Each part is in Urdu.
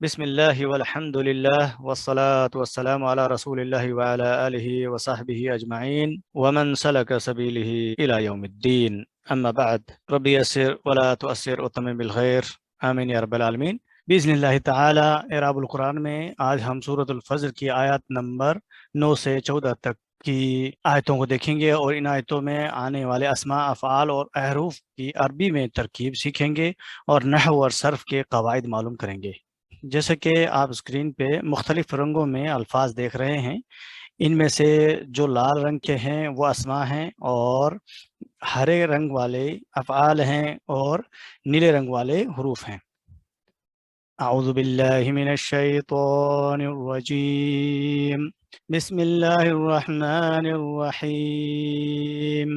بسم اللہ والحمد للہ والصلاة والسلام علی رسول اللہ وعلی آلہ وصحبہ اجمعین ومن سلک سبیلہ الی یوم الدین اما بعد ربی یسر ولا تؤثر وتمم بالخیر آمین یا رب العالمین۔ باذن اللہ تعالی اعراب القرآن میں آج ہم سورۃ الفجر کی آیات نمبر 9 سے 14 تک کی آیتوں کو دیکھیں گے اور ان آیتوں میں آنے والے اسماء، افعال اور احرف کی عربی میں ترکیب سیکھیں گے اور نحو اور صرف کے قواعد معلوم کریں گے۔ جیسے کہ آپ اسکرین پہ مختلف رنگوں میں الفاظ دیکھ رہے ہیں، ان میں سے جو لال رنگ کے ہیں وہ اسماء ہیں اور ہرے رنگ والے افعال ہیں اور نیلے رنگ والے حروف ہیں۔ اعوذ باللہ من الشیطان الرجیم، بسم اللہ الرحمن الرحیم۔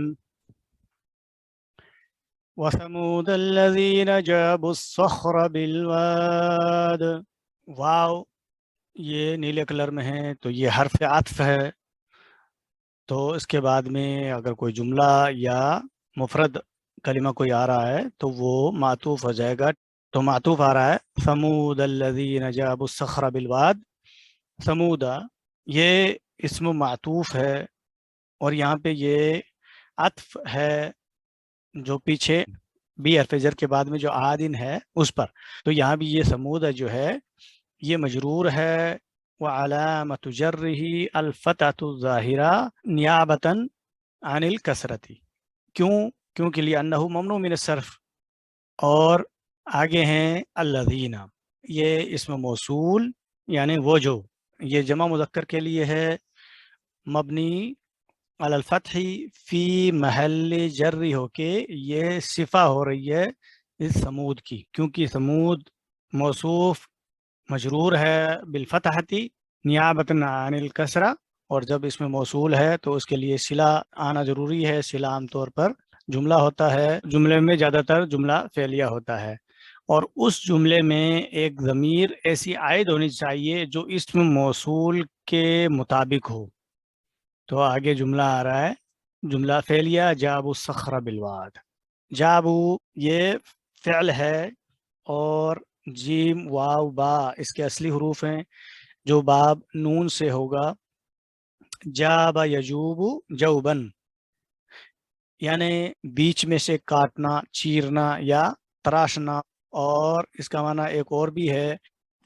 وثمود الذین جابوا الصخر بالواد، واو یہ نیلے کلر میں ہے تو یہ حرف عطف ہے، تو اس کے بعد میں اگر کوئی جملہ یا مفرد کلمہ کوئی آ رہا ہے تو وہ معطوف ہو جائے گا۔ تو معطوف آ رہا ہے ثمود الذین جابوا الصخر بالواد، ثمودہ یہ اسم معطوف ہے اور یہاں پہ یہ عطف ہے جو پیچھے بی حرف جر کے بعد میں جو عادن ہے اس پر، تو یہاں بھی یہ ثمودہ جو ہے یہ مجرور ہے وعلامة جره الفتحة الظاہرہ نیابة عن الکسرتی، کیونکہ لأنہ ممنوع من الصرف، اور آگے ہیں الذین، یہ اسم موصول یعنی وہ جو، یہ جمع مذکر کے لیے ہے، مبنی علی الفتح فی محل جر ہو کے یہ صفہ ہو رہی ہے اس ثمود کی، کیونکہ ثمود موصوف مجرور ہے بالفتحتی نیابۃ عن الکسرہ، اور جب اس میں موصول ہے تو اس کے لیے صلہ آنا ضروری ہے۔ صلہ عام طور پر جملہ ہوتا ہے، جملے میں زیادہ تر جملہ فعلیہ ہوتا ہے، اور اس جملے میں ایک ضمیر ایسی عائد ہونی چاہیے جو اسم موصول کے مطابق ہو۔ تو آگے جملہ آ رہا ہے، جملہ فعلیہ جابوا الصخر بالواد، جابوا یہ فعل ہے اور جیم واو با اس کے اصلی حروف ہیں، جو باب نون سے ہوگا، جاب یجوب جوبن یعنی بیچ میں سے کاٹنا، چیرنا یا تراشنا، اور اس کا معنی ایک اور بھی ہے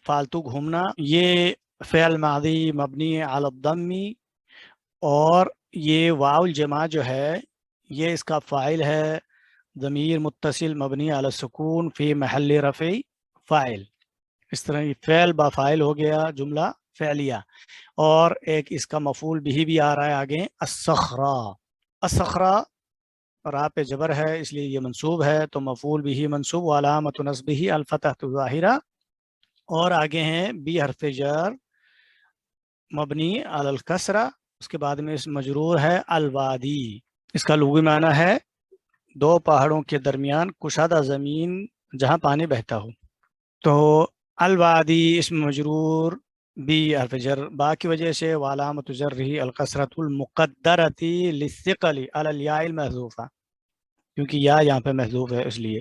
فالتو گھومنا۔ یہ فعل ماضی مبنی علی الضم، اور یہ واو الجماع جو ہے یہ اس کا فاعل ہے، ضمیر متصل مبنی علی السکون فی محل رفع فاعل، اس طرح یہ فعل با فاعل ہو گیا جملہ فعلیہ۔ اور ایک اس کا مفعول بھی آ رہا ہے آگے، الصخرہ، الصخرہ را پہ جبر ہے اس لیے یہ منصوب ہے، تو مفعول بھی منصوب وعلامۃ نصبہ الفتحۃ الظاہرہ، اور آگے ہیں بی حرف جر مبنی علی الکسرہ، اس کے بعد میں اس مجرور ہے الوادی، اس کا لغوی معنی ہے دو پہاڑوں کے درمیان کشادہ زمین جہاں پانی بہتا ہو۔ تو الوادی اسم مجرور بی حرف جر با کی وجہ سے، وعلامۃ جرہ الکسرۃ المقدرۃ للثقل علی الیاء المحذوفہ، کیونکہ یا یہاں پہ محذوف ہے اس لیے،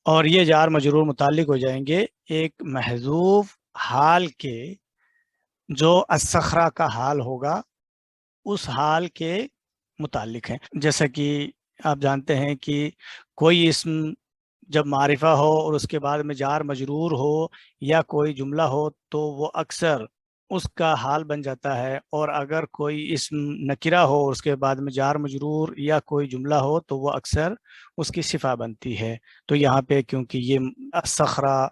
اور یہ جار مجرور متعلق ہو جائیں گے ایک محذوف حال کے، جو الصخرہ کا حال ہوگا اس حال کے متعلق ہیں۔ جیسا کہ آپ جانتے ہیں کہ کوئی اسم جب معرفہ ہو اور اس کے بعد میں جار مجرور ہو یا کوئی جملہ ہو تو وہ اکثر اس کا حال بن جاتا ہے، اور اگر کوئی اسم نکرہ ہو اور اس کے بعد میں جار مجرور یا کوئی جملہ ہو تو وہ اکثر اس کی صفہ بنتی ہے۔ تو یہاں پہ کیونکہ یہ الصخرہ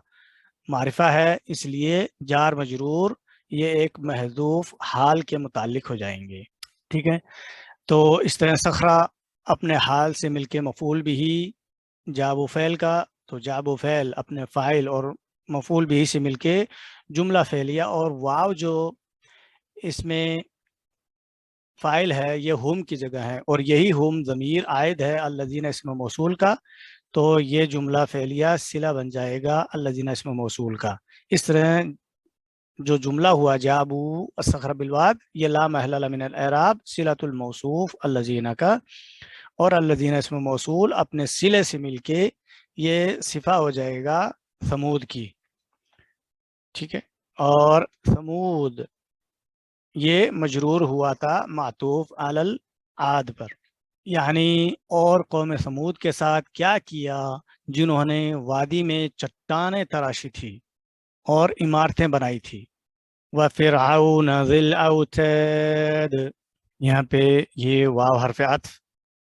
معرفہ ہے اس لیے جار مجرور یہ ایک محذوف حال کے متعلق ہو جائیں گے، ٹھیک ہے۔ تو اس طرح صخرہ اپنے حال سے مل کے مفعول بھی جابوا فعل کا، تو جابوا فعل اپنے فاعل اور مفعول بھی سے مل کے جملہ فعلیہ، اور واو جو اس میں فاعل ہے یہ ہم کی جگہ ہے، اور یہی ہم ضمیر عائد ہے الذین اسم موصول کا، تو یہ جملہ فعلیہ صلہ بن جائے گا الذین اسم موصول کا۔ اس طرح جو جملہ ہوا جابوا الصخر بالواد یہ لا محل له من الاعراب صلۃ الموصوف الذین کا، اور الذین اسم موصول اپنے صلے سے مل کے یہ صفہ ہو جائے گا ثمود کی، ٹھیک ہے. اور ثمود یہ مجرور ہوا تھا معطوف علی عاد پر، یعنی اور قوم ثمود کے ساتھ کیا کیا جنہوں نے وادی میں چٹانیں تراشی تھی اور عمارتیں بنائی تھی. وَفِرْعَوْنَ ذِي الْأَوْتَادِ، یہاں پہ یہ واو حرف عطف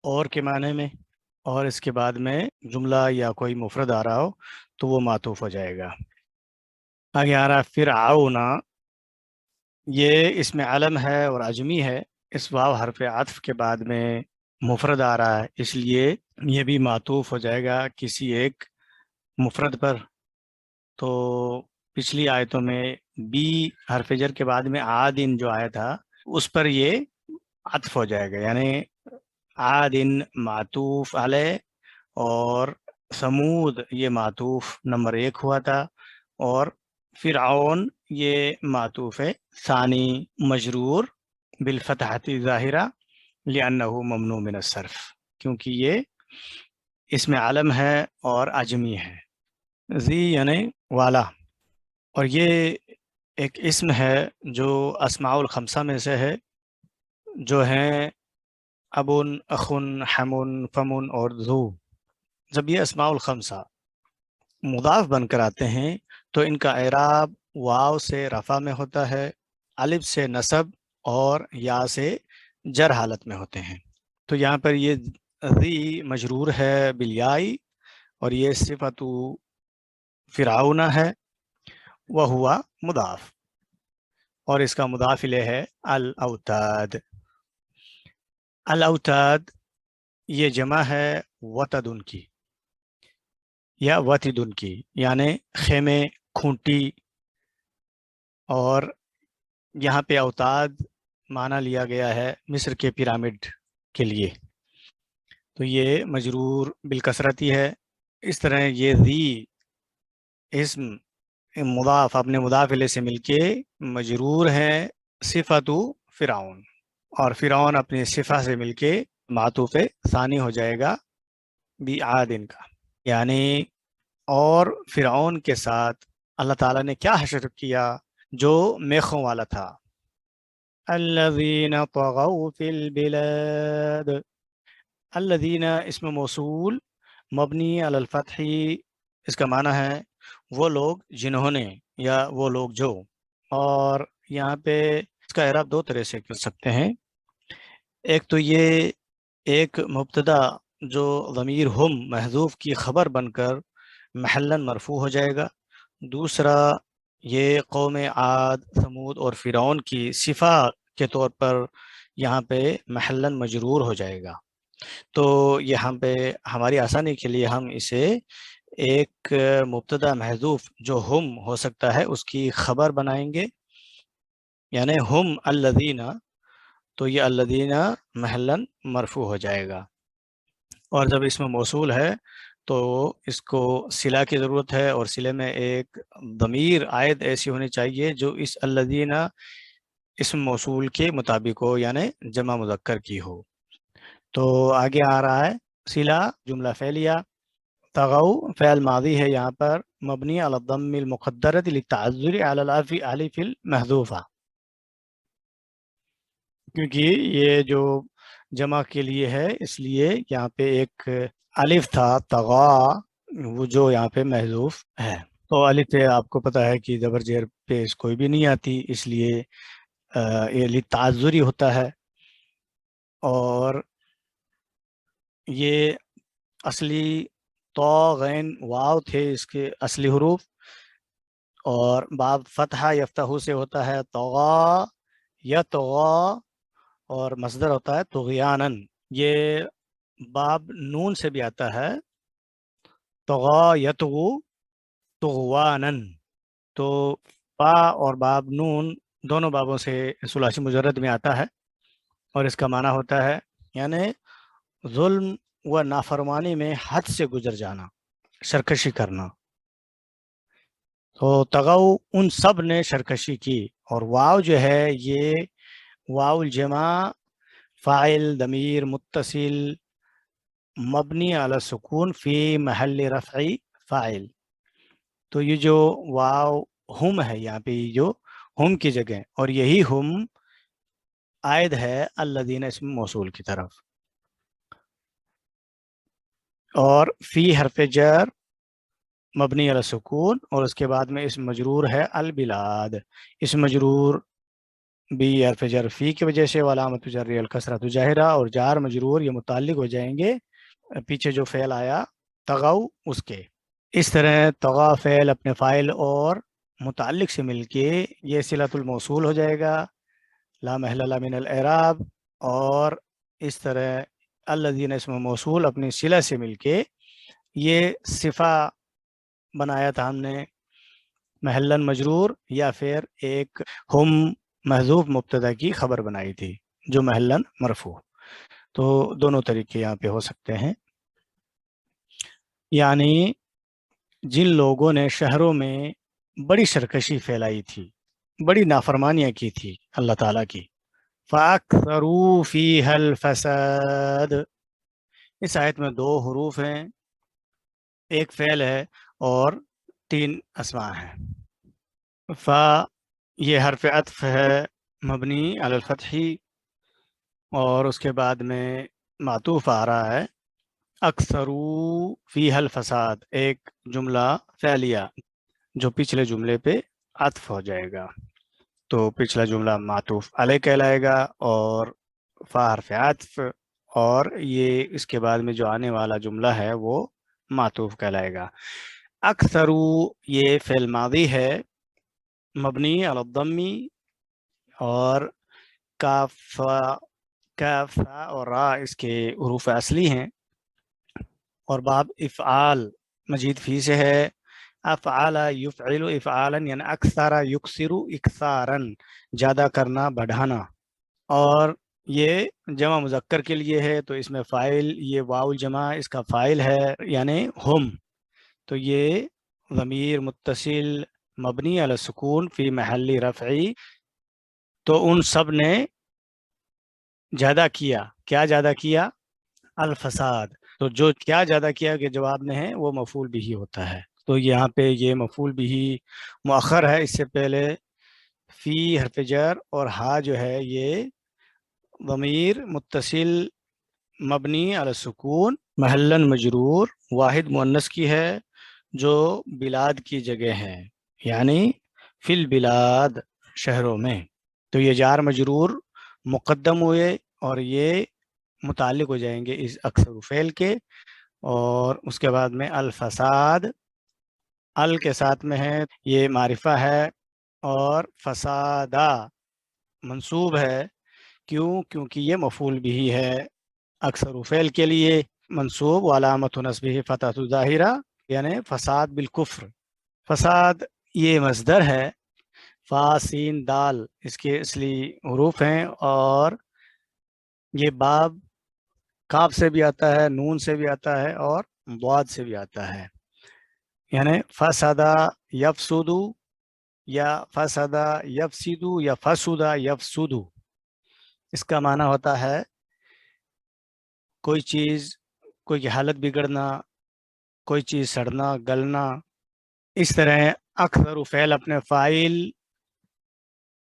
اور کے معنی میں، اور اس کے بعد میں جملہ یا کوئی مفرد آ رہا ہو تو وہ معطوف ہو جائے گا. آگے آ رہا فرعون، یہ اسم علم ہے اور عجمی ہے. اس واو حرف عطف کے بعد میں مفرد آ رہا ہے، اس لیے یہ بھی معطوف ہو جائے گا کسی ایک مفرد پر. تو پچھلی آیتوں میں بی حرف جر کے بعد میں عادن جو آیا تھا اس پر یہ عطف ہو جائے گا، یعنی عادن معطوف علیہ، اور ثمود یہ معطوف نمبر 1 ہوا تھا، اور فرعون یہ معطوف ثانی مجرور بالفتحۃ ظاہرہ لأنہ ممنوع من الصرف، کیونکہ یہ اسم علم ہے اور عجمی ہے. ذی یعنی والا، اور یہ ایک اسم ہے جو اسماء الخمسہ میں سے ہے، جو ہیں ابن، اخن، حمن، فمن اور ذو. جب یہ اسماء الخمسہ مضاف بن کر آتے ہیں تو ان کا اعراب واو سے رفع میں ہوتا ہے، الف سے نصب اور یا سے جر حالت میں ہوتے ہیں. تو یہاں پر یہ ذی مجرور ہے بالیائی، اور یہ صفت فرعون ہے، وہ ہوا مضاف، اور اس کا مضاف الیہ ہے الاوتاد. الاوتاد یہ جمع ہے وتدن کی یا وتدن کی، یعنی خیمے، کھونٹی. اور یہاں پہ اوتاد معنی لیا گیا ہے مصر کے پیرامڈ کے لیے، تو یہ مجرور بالکثرتی ہے. اس طرح یہ ذی اسم مضاف اپنے مضاف الیہ سے مل کے مجرور ہے صفت فرعون، اور فرعون اپنی صفہ سے مل کے معطوف ثانی ہو جائے گا بعادن کا. یعنی اور فرعون کے ساتھ اللہ تعالیٰ نے کیا حشر کیا جو میخوں والا تھا. الذین طغوا فی البلاد، الذین اسم موصول مبنی علی الفتح، اس کا معنی ہے وہ لوگ جنہوں نے یا وہ لوگ جو. اور یہاں پہ اس کا اعراب 2 طرح سے کر سکتے ہیں. ایک تو یہ ایک مبتدا جو ضمیر ہم محذوف کی خبر بن کر محلاً مرفوع ہو جائے گا. دوسرا یہ قوم عاد، ثمود اور فرعون کی صفہ کے طور پر یہاں پہ محلاً مجرور ہو جائے گا. تو یہاں پہ ہماری آسانی کے لیے ہم اسے ایک مبتدا محذوف جو ہم ہو سکتا ہے اس کی خبر بنائیں گے، یعنی ہم الذین، تو یہ الذین محلاً مرفوع ہو جائے گا. اور جب اس میں موصول ہے تو اس کو صلہ کی ضرورت ہے، اور صلے میں ایک ضمیر عائد ایسی ہونی چاہیے جو اس الذین اسم موصول کے مطابق ہو، یعنی جمع مذکر کی ہو. تو آگے آ رہا ہے صلہ جملہ فعلیہ. طغوا فعل ماضی ہے یہاں پر مبنی علی الضم المقدرۃ للتعذر علی الالف المحذوفہ، کیونکہ یہ جو جمع کے لیے ہے اس لیے یہاں پہ ایک الف تھا طغا، وہ جو یہاں پہ محذوف ہے. تو الف آپ کو پتہ ہے کہ زبر زیر پیش کوئی بھی نہیں آتی، اس لیے یہ للتعذری ہوتا ہے. اور یہ اصلی تو غین واو تھے اس کے اصلی حروف، اور باب فتحہ یفتحو سے ہوتا ہے طغا یا طغا، اور مصدر ہوتا ہے طغیانن. یہ باب نون سے بھی آتا ہے طغا یطغو طغوانن. تو با اور باب نون دونوں بابوں سے ثلاثی مجرد میں آتا ہے، اور اس کا معنی ہوتا ہے یعنی ظلم و نافرمانی میں حد سے گزر جانا، سرکشی کرنا. تو تغو ان سب نے سرکشی کی. اور واو جو ہے یہ واو الجمع فاعل ضمیر متصل مبنی علی سکون فی محل رفع فاعل. تو یہ جو واو ہم ہے یہاں پہ جو ہم کی جگہ، اور یہی ہم عائد ہے الذین اسم موصول کی طرف. اور فی حرف جر مبنی علی سکون، اور اس کے بعد میں اسم مجرور ہے البلاد. اسم مجرور بھی حرف جر فی کی وجہ سے، علامت جر الکسرۃ ظاہرہ، اور جار مجرور یہ متعلق ہو جائیں گے پیچھے جو فعل آیا تغو اس کے. اس طرح طغا فعل اپنے فاعل اور متعلق سے مل کے یہ صلۃ الموصول ہو جائے گا، لا محل لہ من الاعراب. اور اس طرح الذین اسم موصول اپنی صلہ سے مل کے یہ صفہ بنایا تھا ہم نے محلن مجرور، یا پھر ایک ہم محذوف مبتدا کی خبر بنائی تھی جو محلن مرفوع. تو دونوں طریقے یہاں پہ ہو سکتے ہیں. یعنی جن لوگوں نے شہروں میں بڑی سرکشی پھیلائی تھی، بڑی نافرمانیاں کی تھی اللہ تعالیٰ کی، فَأَكْثَرُوا فِيهَا الْفَسَادَ. اس آیت میں 2 حروف ہیں، ایک فعل ہے اور 3 اسماء ہیں. فا یہ حرف عطف ہے مبنی علی الفتح، اور اس کے بعد میں معطوف آ رہا ہے اکثرو فیہ الفساد، ایک جملہ فعلیہ جو پچھلے جملے پہ عطف ہو جائے گا. تو پچھلا جملہ معطوف علیہ کہلائے گا، اور فا حرف عطف، اور یہ اس کے بعد میں جو آنے والا جملہ ہے وہ معطوف کہلائے گا. اکثرو یہ فعل ماضی ہے مبنی علی الضمی، اور کاف کاف اور را اس کے حروف اصلی ہیں، اور باب افعال مزید فی سے ہے. افعال یفعل افعالا یعنی اکثر یکسر اکثارا، زیادہ کرنا بڑھانا. اور یہ جمع مذکر کے لیے ہے تو اس میں فاعل، یہ واو الجمع اس کا فاعل ہے یعنی ہم، تو یہ ضمیر متصل مبنی علی السکون فی محل رفعی. تو ان سب نے زیادہ کیا، کیا زیادہ کیا؟ الفساد. تو جو کیا زیادہ کیا کے جواب میں ہے وہ مفعول بھی ہوتا ہے. تو یہاں پہ یہ مفعول بھی مؤخر ہے، اس سے پہلے فی حرف جر اور ہا جو ہے یہ ضمیر متصل مبنی علی السکون محلن مجرور واحد مؤنث کی ہے جو بلاد کی جگہ ہے، یعنی فی البلاد شہروں میں. تو یہ جار مجرور مقدم ہوئے اور یہ متعلق ہو جائیں گے اس اکثر فعل کے. اور اس کے بعد میں الفساد ال کے ساتھ میں ہے، یہ معرفہ ہے، اور فسادہ منصوب ہے. کیوں؟ کیونکہ یہ مفعول بھی ہے اکثر فعل کے لیے، منصوب وعلامت نصبہ فتحۃ ظاہرہ یعنی فساد بالکفر. فساد یہ مصدر ہے، فا سین دال اس کے اصلی حروف ہیں، اور یہ باب کاف سے بھی آتا ہے، نون سے بھی آتا ہے، اور ضاد سے بھی آتا ہے. یعنی فسدا یفسدو، یا فسدا یفسدو، یا فسدا یفسدو. اس کا معنی ہوتا ہے کوئی چیز، کوئی کی حالت بگڑنا، کوئی چیز سڑنا گلنا. اس طرح اکثر فعل اپنے فاعل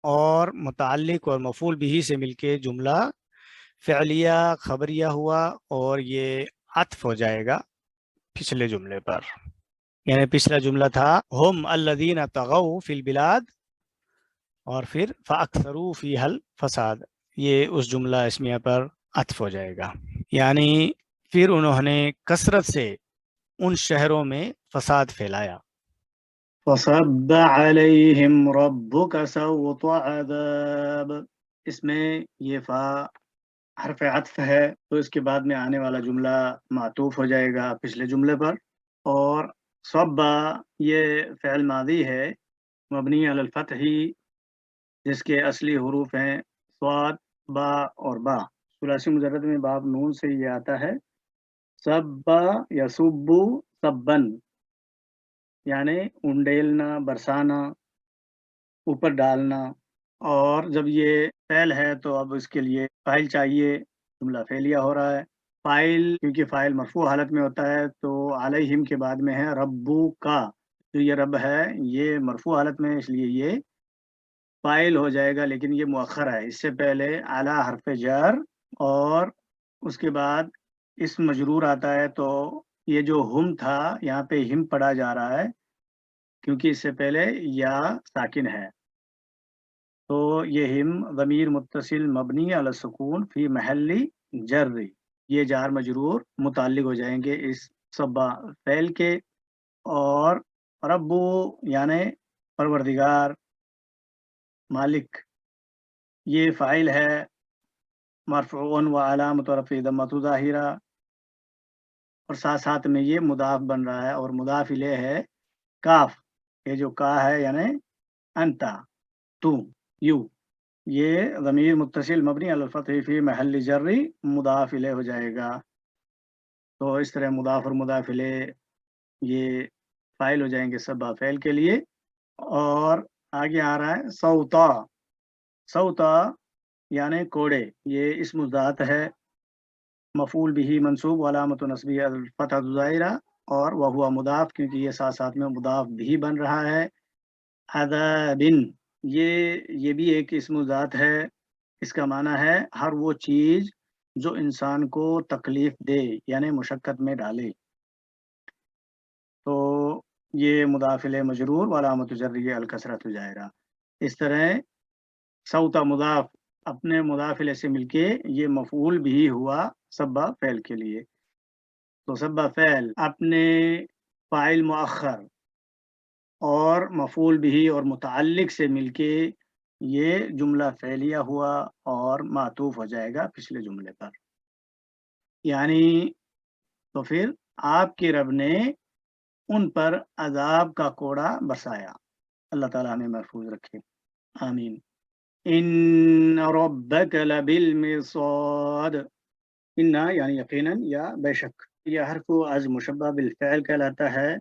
اور متعلق اور مفعول بھی سے مل کے جملہ فعلیہ خبریہ ہوا، اور یہ عطف ہو جائے گا پچھلے جملے پر. یعنی پچھلا جملہ تھا ہم الذین طغوا فی البلاد، اور پھر فاکثروا فیہا الفساد، یہ اس جملہ اسمیہ پر عطف ہو جائے گا. یعنی پھر انہوں نے کثرت سے ان شہروں میں فساد پھیلایا. فصب علیہم ربک سوط عذاب. اس میں یہ فا حرف عطف ہے، تو اس کے بعد میں آنے والا جملہ معطوف ہو جائے گا پچھلے جملے پر. اور صبا یہ فعل ماضی ہے مبنی علی الفتح، جس کے اصلی حروف ہیں صاد با اور با. ثلاثی مجرد میں باب نون سے یہ آتا ہے سبا یسبو سبن، یعنی انڈیلنا برسانا، اوپر ڈالنا. اور جب یہ فعل ہے تو اب اس کے لیے فاعل چاہیے، جملہ فعلیہ ہو رہا ہے. فاعل کیونکہ فاعل مرفوع حالت میں ہوتا ہے تو علیہم کے بعد میں ہے ربو کا، جو یہ رب ہے یہ مرفوع حالت میں، اس لیے یہ فاعل ہو جائے گا، لیکن یہ مؤخر ہے۔ اس سے پہلے اعلیٰ حرف جر اور اس کے بعد اسم مجرور آتا ہے، تو یہ جو ہم تھا یہاں پہ ہم پڑھا جا رہا ہے کیونکہ اس سے پہلے یا ساکن ہے، تو یہ ہم ضمیر متصل مبنی علی السکون فی محل جر، یہ جار مجرور متعلق ہو جائیں گے اس صبا فعل کے، اور ربو یعنی پروردگار، مالک، یہ فاعل ہے مرفوع و علامت رفعہ ضمۃ ظاہرہ، اور ساتھ ساتھ میں یہ مضاف بن رہا ہے، اور مضاف الیہ ہے کاف، یہ جو کا ہے یعنی انتا، تو، یو، یہ ضمیر متصل مبنی علی الفتح فی محل جر مضاف الیہ ہو جائے گا۔ تو اس طرح مضاف اور مضاف الیہ یہ فاعل ہو جائیں گے سبا فعل کے لیے۔ اور آگے آ رہا ہے سوتا، سوتا یعنی کوڑے، یہ اسم ذات ہے، مفعول بھی منصوب علامت نصبی الفتحۃ الظاہرہ، اور وہ ہوا مضاف کیونکہ یہ ساتھ ساتھ میں مضاف بھی بن رہا ہے۔ عذابن، یہ بھی ایک اسم ذات ہے، اس کا معنی ہے ہر وہ چیز جو انسان کو تکلیف دے یعنی مشقت میں ڈالے، تو یہ مضاف الیہ مجرور علامت جرہ الکسرۃ ظاہرہ۔ اس طرح سوتا مضاف اپنے مضاف الیہ سے مل کے یہ مفعول بھی ہوا سبا فعل کے لیے، تو سبا فعل اپنے فاعل مؤخر اور مفعول بھی اور متعلق سے مل کے یہ جملہ فعلیہ ہوا اور معطوف ہو جائے گا پچھلے جملے پر، یعنی تو پھر آپ کے رب نے ان پر عذاب کا کوڑا برسایا، اللہ تعالیٰ ہمیں محفوظ رکھے، آمین۔ ان ربک لبالمرصاد، ان یعنی یقیناً یا بے شک، یہ حرف از مشبہ بالفعل کہلاتا ہے،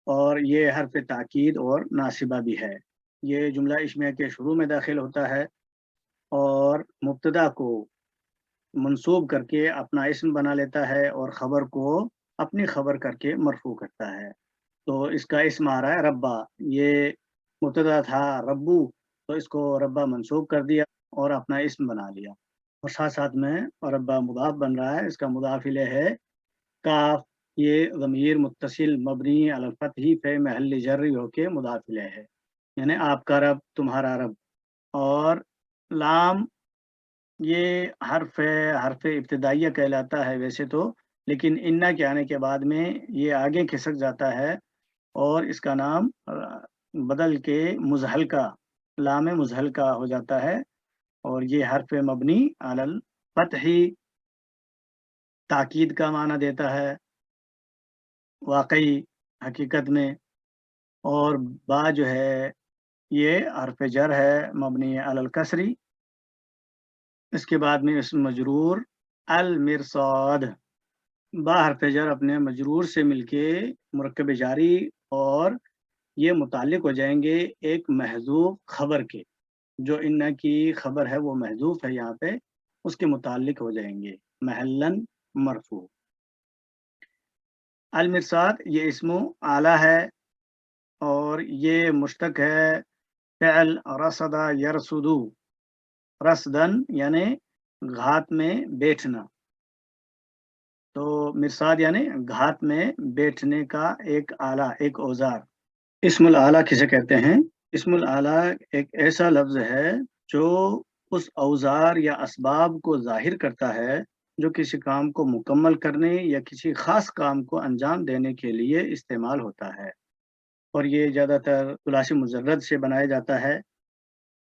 اور یہ حرف تاکید اور ناصبہ بھی ہے۔ یہ جملہ اسمیہ کے شروع میں داخل ہوتا ہے اور مبتدا کو منصوب کر کے اپنا اسم بنا لیتا ہے، اور خبر کو اپنی خبر کر کے مرفوع کرتا ہے۔ تو اس کا اسم آ رہا ہے ربا، یہ مبتدا تھا ربو، تو اس کو ربا منصوب کر دیا اور اپنا اسم بنا لیا، اور ساتھ ساتھ میں ربا مضاف بن رہا ہے، اس کا مضاف الیہ ہے کاف، یہ ضمیر متصل مبنی علی الفتح فی محل جر ہو کے مضاف الیہ ہے، یعنی آپ کا رب، تمہارا رب، اور لام یہ حرف ابتدائیہ کہلاتا ہے ویسے تو، لیکن انا کے آنے کے بعد میں یہ آگے کھسک جاتا ہے اور اس کا نام بدل کے مزحلقہ، لام مزحلقہ ہو جاتا ہے، اور یہ حرف مبنی علی الفتح تاکید کا معنی دیتا ہے واقعی حقیقت میں، اور با جو ہے یہ حرف جر ہے مبنی علی الکسری، اس کے بعد میں اسم مجرور المرصاد، با حرف جر اپنے مجرور سے مل کے مرکب جاری، اور یہ متعلق ہو جائیں گے ایک محذوف خبر کے، جو ان کی خبر ہے وہ محذوف ہے یہاں پہ، اس کے متعلق ہو جائیں گے محلن مرفوع۔ المرصاد یہ اسم اعلیٰ ہے، اور یہ مشتق ہے فعل رصد یرصدو، رصدن یعنی گھات میں بیٹھنا، تو مرصاد یعنی گھات میں بیٹھنے کا ایک آلہ، ایک اوزار۔ اسم الآلہ کسے کہتے ہیں؟ اسم الآلہ ایک ایسا لفظ ہے جو اس اوزار یا اسباب کو ظاہر کرتا ہے جو کسی کام کو مکمل کرنے یا کسی خاص کام کو انجام دینے کے لیے استعمال ہوتا ہے، اور یہ زیادہ تر ثلاثی مجرد سے بنایا جاتا ہے،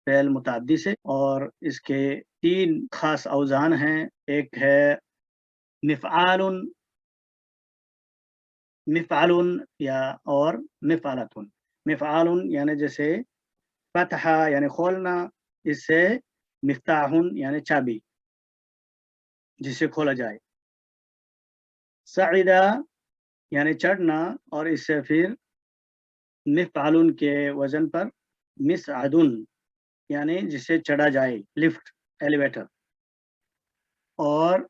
فعل متعدی سے، اور اس کے 3 خاص اوزان ہیں، ایک ہے مفعال، مفعل یا اور مفعلۃ۔ مفعال یعنی جیسے فتح یعنی کھولنا، اس سے مفتاح یعنی چابی جسے کھولا جائے، سعیدہ یعنی چڑھنا، اور اس سے پھر مفعل کے وزن پر مسعد یعنی جسے چڑھا جائے، لفٹ، ایلیویٹر، اور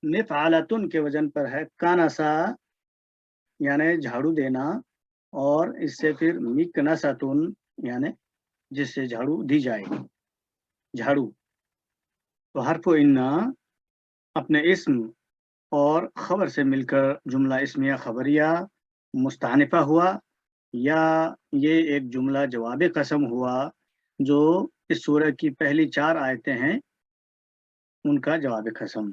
مفعلۃ کے وزن پر ہے کانسا یعنی جھاڑو دینا، اور اس سے پھر مکنساتن یعنی جس سے جھاڑو دی جائے گی، جھاڑو۔ تو حرف انا اپنے اسم اور خبر سے مل کر جملہ اسمیہ خبریہ مستعنفہ ہوا، یا یہ ایک جملہ جواب قسم ہوا جو اس سورہ کی پہلی 4 آیتیں ہیں ان کا جواب قسم،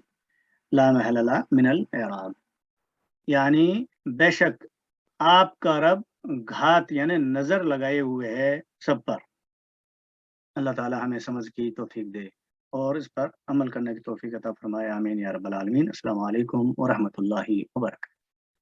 لا محل لہ من الاعراب، یعنی بے شک آپ کا رب گھات یعنی نظر لگائے ہوئے ہے سب پر۔ اللہ تعالی ہمیں سمجھ کی توفیق دے اور اس پر عمل کرنے کی توفیق عطا فرمائے، آمین یا رب العالمین۔ السلام علیکم ورحمۃ اللہ وبرکاتہ۔